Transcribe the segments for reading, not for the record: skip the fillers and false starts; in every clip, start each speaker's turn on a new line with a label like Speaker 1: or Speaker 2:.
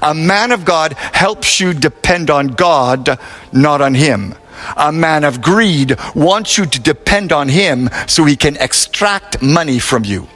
Speaker 1: A man of God helps you depend on God, not on him. A man of greed wants you to depend on him so he can extract money from you.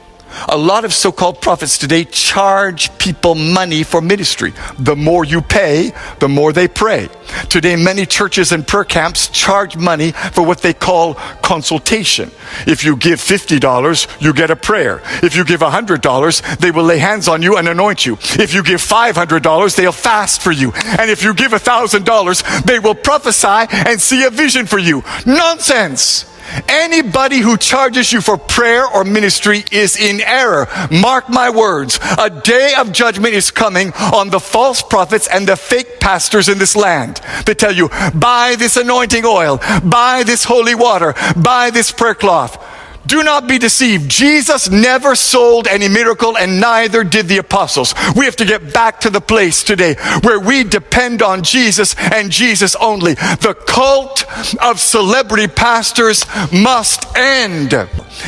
Speaker 1: A lot of so-called prophets today charge people money for ministry. The more you pay, the more they pray. Today, many churches and prayer camps charge money for what they call consultation. If you give $50, you get a prayer. If you give $100, they will lay hands on you and anoint you. If you give $500, they'll fast for you. And if you give $1,000, they will prophesy and see a vision for you. Nonsense! Anybody who charges you for prayer or ministry is in error. Mark my words. A day of judgment is coming on the false prophets and the fake pastors in this land. They tell you, buy this anointing oil, buy this holy water, buy this prayer cloth. Do not be deceived. Jesus never sold any miracle, and neither did the apostles. We have to get back to the place today where we depend on Jesus and Jesus only. The cult of celebrity pastors must end.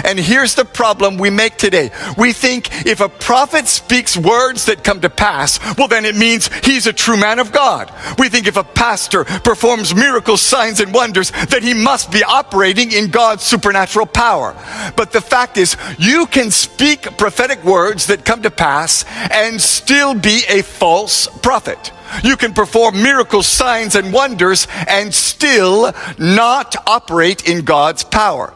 Speaker 1: And here's the problem we make today. We think if a prophet speaks words that come to pass, well, then it means he's a true man of God. We think if a pastor performs miracles, signs, and wonders, that he must be operating in God's supernatural power. But the fact is, you can speak prophetic words that come to pass and still be a false prophet. You can perform miracles, signs, and wonders and still not operate in God's power.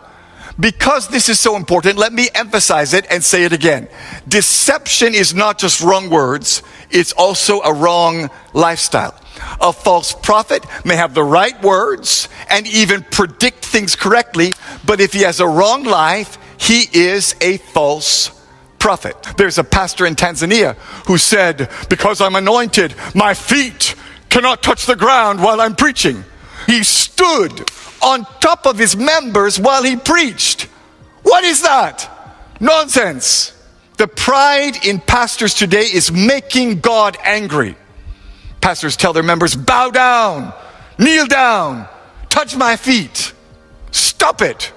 Speaker 1: Because this is so important, let me emphasize it and say it again. Deception is not just wrong words, it's also a wrong lifestyle. A false prophet may have the right words and even predict things correctly, but if he has a wrong life, he is a false prophet. There's a pastor in Tanzania who said, because I'm anointed, my feet cannot touch the ground while I'm preaching. He stood on top of his members while he preached. What is that? Nonsense. The pride in pastors today is making God angry. Pastors tell their members, bow down, kneel down, touch my feet. Stop it.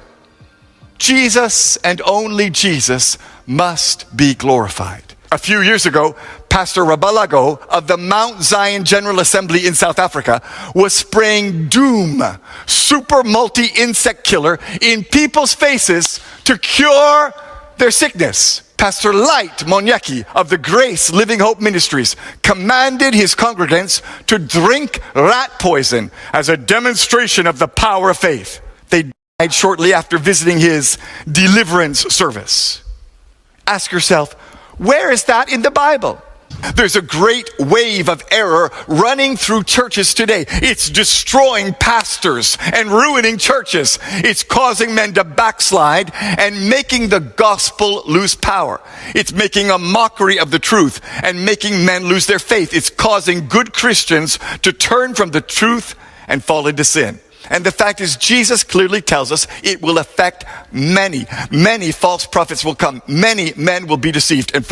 Speaker 1: Jesus and only Jesus must be glorified. A few years ago, Pastor Rabalago of the Mount Zion General Assembly in South Africa was spraying Doom, super multi-insect killer, in people's faces to cure their sickness. Pastor Light Monyaki of the Grace Living Hope Ministries commanded his congregants to drink rat poison as a demonstration of the power of faith. They died shortly after visiting his deliverance service. Ask yourself, where is that in the Bible? There's a great wave of error running through churches today. It's destroying pastors and ruining churches. It's causing men to backslide and making the gospel lose power. It's making a mockery of the truth and making men lose their faith. It's causing good Christians to turn from the truth and fall into sin. And the fact is, Jesus clearly tells us it will affect many. Many false prophets will come. Many men will be deceived. And